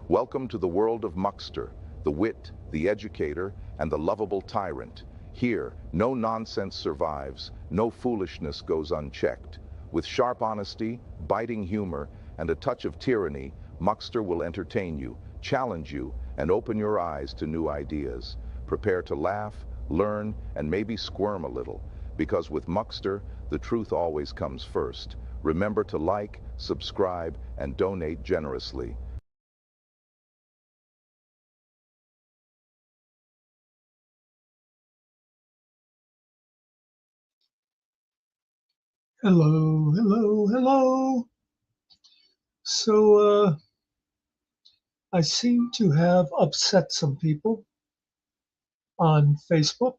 Welcome to the world of Muckster, the wit, the educator, and the lovable tyrant. Here, no nonsense survives, no foolishness goes unchecked. With sharp honesty, biting humor, and a touch of tyranny, Muckster will entertain you, challenge you, and open your eyes to new ideas. Prepare to laugh, learn, and maybe squirm a little, because with Muckster, the truth always comes first. Remember to like, subscribe, and donate generously. Hello, hello, hello. So, I seem to have upset some people on Facebook.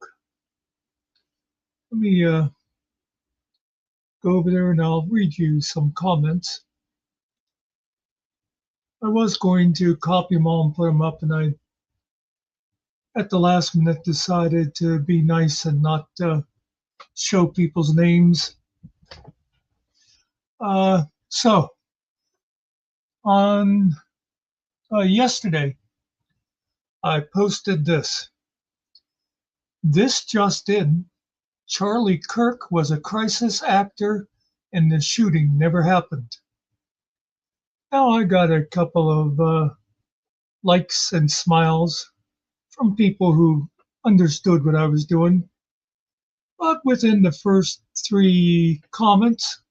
Let me go over there and I'll read you some comments. I was going to copy them all and put them up, and I, at the last minute, decided to be nice and not show people's names. So, on yesterday, I posted this. This just in. Charlie Kirk was a crisis actor and the shooting never happened. Now I got a couple of likes and smiles from people who understood what I was doing. But within the first 3 comments,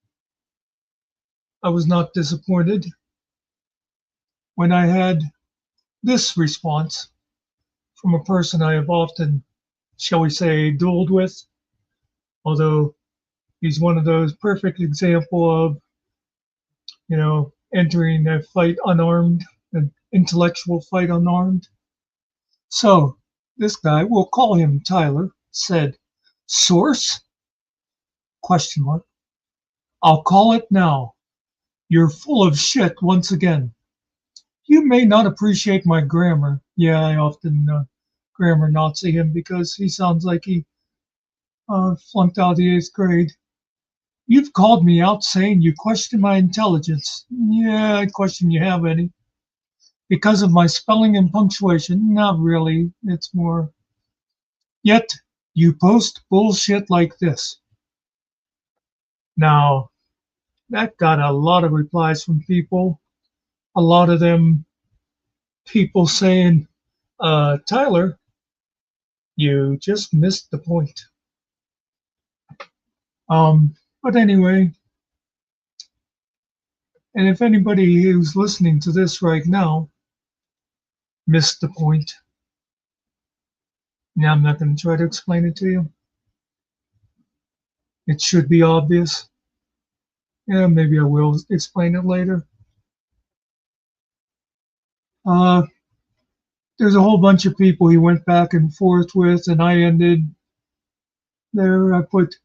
I was not disappointed when I had this response from a person I have often, shall we say, dueled with, although he's one of those perfect example of, entering a fight unarmed, an intellectual fight unarmed. So this guy, we'll call him Tyler, said, "Source? Question mark. I'll call it now. You're full of shit once again. You may not appreciate my grammar." Yeah, I often grammar Nazi him because he sounds like he flunked out of the 8th grade. "You've called me out saying you question my intelligence." Yeah, I question you have any. "Because of my spelling and punctuation." Not really. It's more. "Yet you post bullshit like this." Now, that got a lot of replies from people. A lot of them people saying, Tyler, you just missed the point. But anyway, and if anybody who's listening to this right now missed the point, now I'm not going to try to explain it to you. It should be obvious. Yeah, maybe I will explain it later. There's a whole bunch of people he went back and forth with, and I ended there. I put,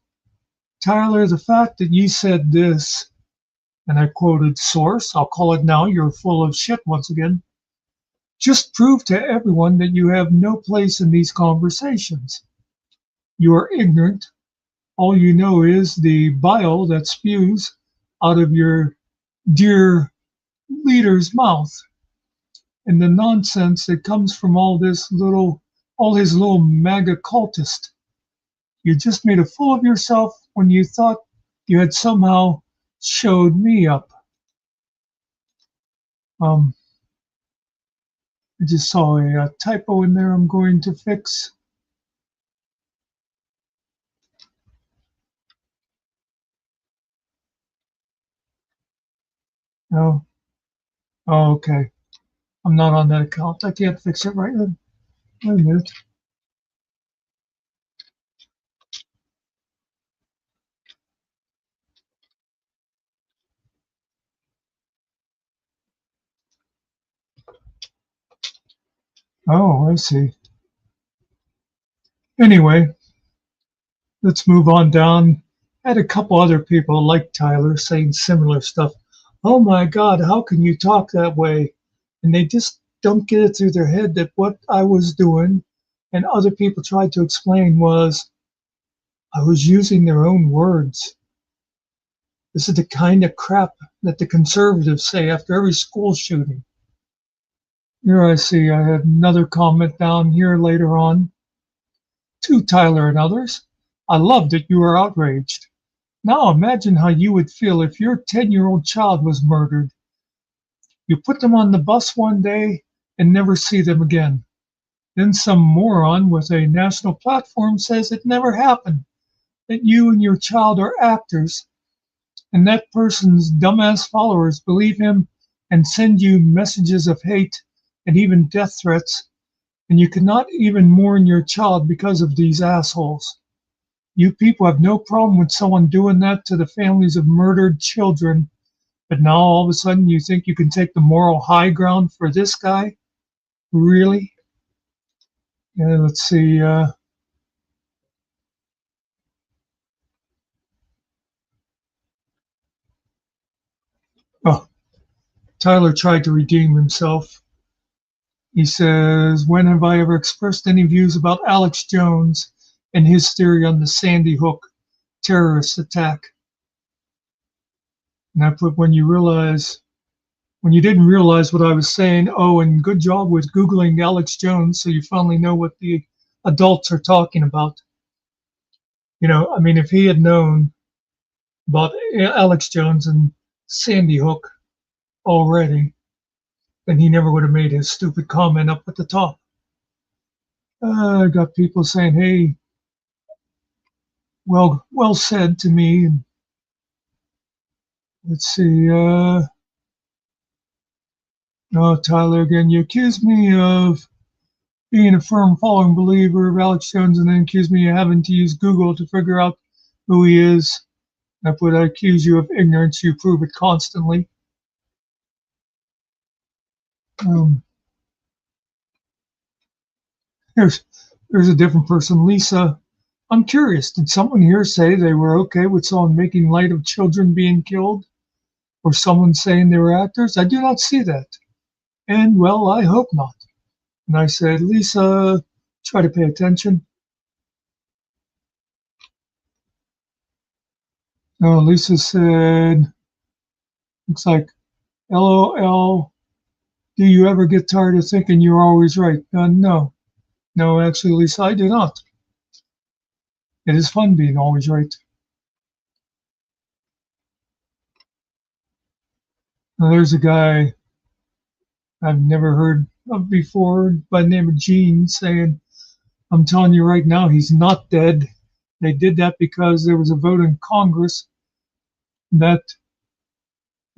"Tyler, the fact that you said this," and I quoted source, "I'll call it now, you're full of shit once again, just proved to everyone that you have no place in these conversations. You are ignorant. All you know is the bile that spews out of your dear leader's mouth, and the nonsense that comes from all his little MAGA cultist. You just made a fool of yourself when you thought you had somehow showed me up." I just saw a typo in there I'm going to fix. Oh, okay. I'm not on that account. I can't fix it right then. Wait a minute. Oh, I see. Anyway, let's move on down. I had a couple other people like Tyler saying similar stuff. "Oh my God, how can you talk that way?" And they just don't get it through their head that what I was doing and other people tried to explain was I was using their own words. This is the kind of crap that the conservatives say after every school shooting. Here I see I had another comment down here later on. To Tyler and others, I love that you are outraged. Now imagine how you would feel if your 10-year-old child was murdered. You put them on the bus one day and never see them again. Then some moron with a national platform says it never happened, that you and your child are actors, and that person's dumbass followers believe him and send you messages of hate and even death threats, and you cannot even mourn your child because of these assholes. You people have no problem with someone doing that to the families of murdered children, but now all of a sudden you think you can take the moral high ground for this guy? Really? Yeah, let's see. Oh, Tyler tried to redeem himself. He says, when have I ever expressed any views about Alex Jones and his theory on the Sandy Hook terrorist attack? And I put, when you didn't realize what I was saying, oh, and good job with Googling Alex Jones so you finally know what the adults are talking about. You know, I mean, if he had known about Alex Jones and Sandy Hook already, then he never would have made his stupid comment up at the top. I got people saying, hey, well said to me. And let's see. Oh, Tyler again. You accused me of being a firm following believer of Alex Jones, and then accused me of having to use Google to figure out who he is. I put, I accuse you of ignorance. You prove it constantly. There's a different person, Lisa. I'm curious. Did someone here say they were okay with someone making light of children being killed, or someone saying they were actors? I do not see that. And, well, I hope not. And I said, Lisa, try to pay attention. No, Lisa said, looks like, LOL, do you ever get tired of thinking you're always right? No. No, actually, Lisa, I do not. It is fun being always right. Now, there's a guy I've never heard of before by the name of Gene saying, I'm telling you right now, he's not dead. They did that because there was a vote in Congress that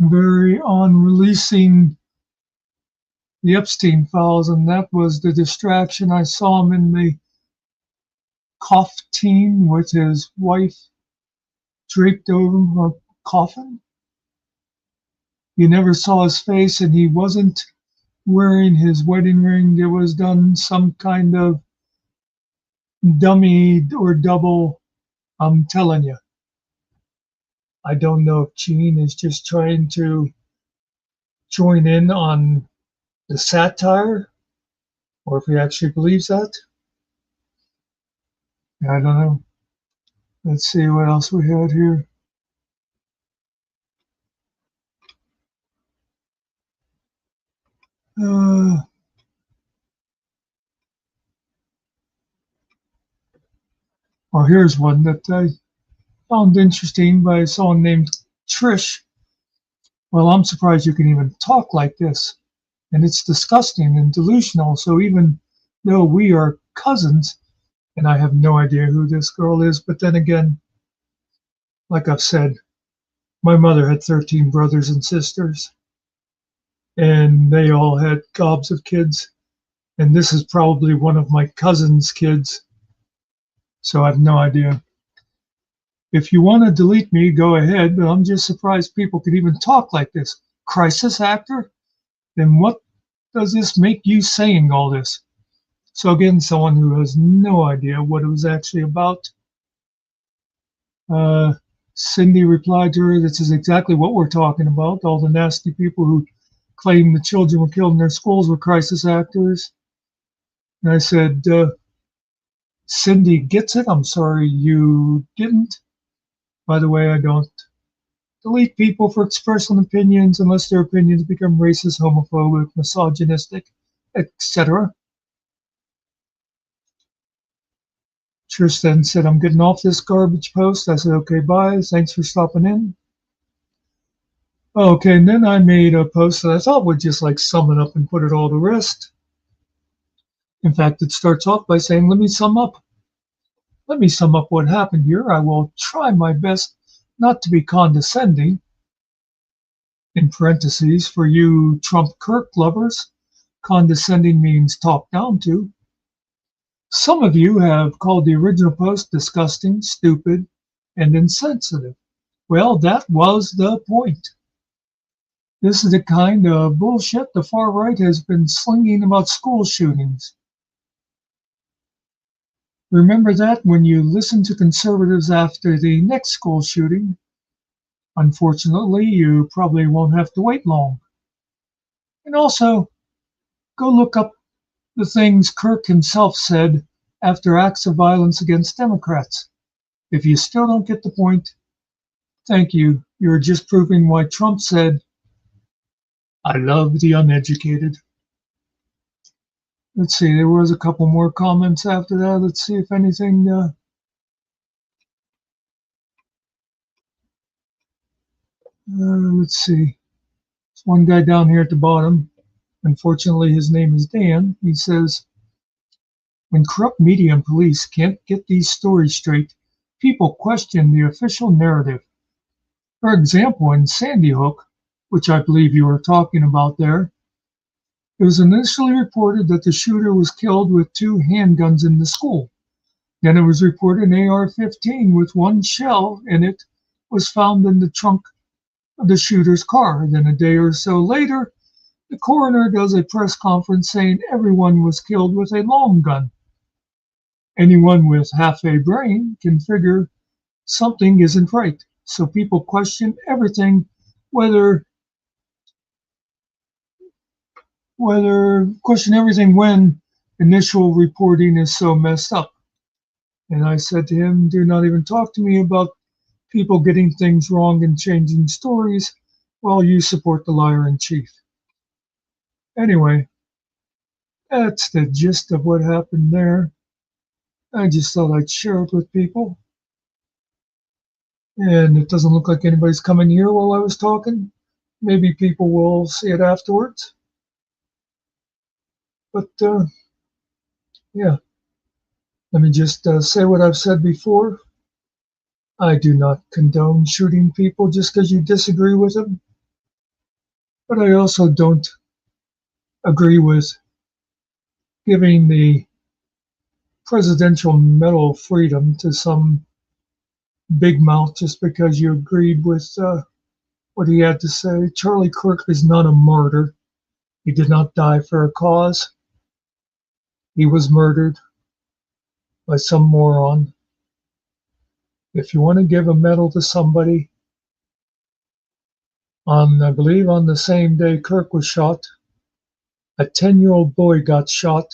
on releasing the Epstein files, and that was the distraction. I saw him in the coffin with his wife draped over a coffin. You never saw his face, and he wasn't wearing his wedding ring. It was done some kind of dummy or double. I'm telling you. I don't know if Gene is just trying to join in on the satire or if he actually believes that. I don't know. Let's see what else we had here. Well, here's one that I found interesting by someone named Trish. Well, I'm surprised you can even talk like this. And it's disgusting and delusional. So even though we are cousins, and I have no idea who this girl is, but then again, like I've said, my mother had 13 brothers and sisters, and they all had gobs of kids. And this is probably one of my cousin's kids. So I have no idea. If you want to delete me, go ahead, but I'm just surprised people could even talk like this. Crisis actor? Then what does this make you saying all this? So again, someone who has no idea what it was actually about. Cindy replied to her, this is exactly what we're talking about. All the nasty people who claim the children were killed in their schools were crisis actors. And I said, Cindy gets it. I'm sorry you didn't. By the way, I don't delete people for expressing opinions unless their opinions become racist, homophobic, misogynistic, etc. Trish then said, I'm getting off this garbage post. I said, okay, bye. Thanks for stopping in. Okay, and then I made a post that I thought would just like sum it up and put it all to rest. In fact, it starts off by saying, let me sum up. Let me sum up what happened here. I will try my best not to be condescending. In parentheses, for you Trump Kirk lovers, condescending means talked down to. Some of you have called the original post disgusting, stupid, and insensitive. Well, that was the point. This is the kind of bullshit the far right has been slinging about school shootings. Remember that when you listen to conservatives after the next school shooting. Unfortunately, you probably won't have to wait long. And also, go look up the things Kirk himself said after acts of violence against Democrats. If you still don't get the point, thank you. You're just proving why Trump said, I love the uneducated. Let's see, there was a couple more comments after that. Let's see if anything. Let's see. There's one guy down here at the bottom. Unfortunately, his name is Dan. He says, when corrupt media and police can't get these stories straight, people question the official narrative. For example, in Sandy Hook, which I believe you were talking about there, it was initially reported that the shooter was killed with 2 handguns in the school. Then it was reported an AR-15 with 1 shell in it was found in the trunk of the shooter's car. Then a day or so later, the coroner does a press conference saying everyone was killed with a long gun. Anyone with half a brain can figure something isn't right. So people question everything, when initial reporting is so messed up. And I said to him, do not even talk to me about people getting things wrong and changing stories while you support the liar in chief. Anyway, that's the gist of what happened there. I just thought I'd share it with people. And it doesn't look like anybody's coming here while I was talking. Maybe people will see it afterwards. But yeah, let me just say what I've said before. I do not condone shooting people just because you disagree with them. But I also don't agree with giving the Presidential Medal of Freedom to some big mouth just because you agreed with what he had to say. Charlie Kirk is not a martyr. He did not die for a cause. He was murdered by some moron. If you want to give a medal to somebody, I believe on the same day Kirk was shot, a 10-year-old boy got shot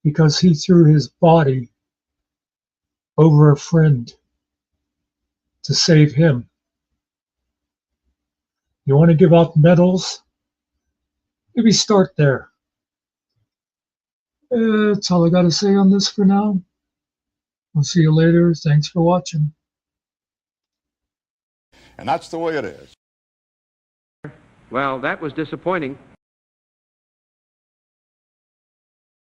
because he threw his body over a friend to save him. You want to give out medals? Maybe start there. That's all I got to say on this for now. I'll see you later. Thanks for watching. And that's the way it is. Well, that was disappointing.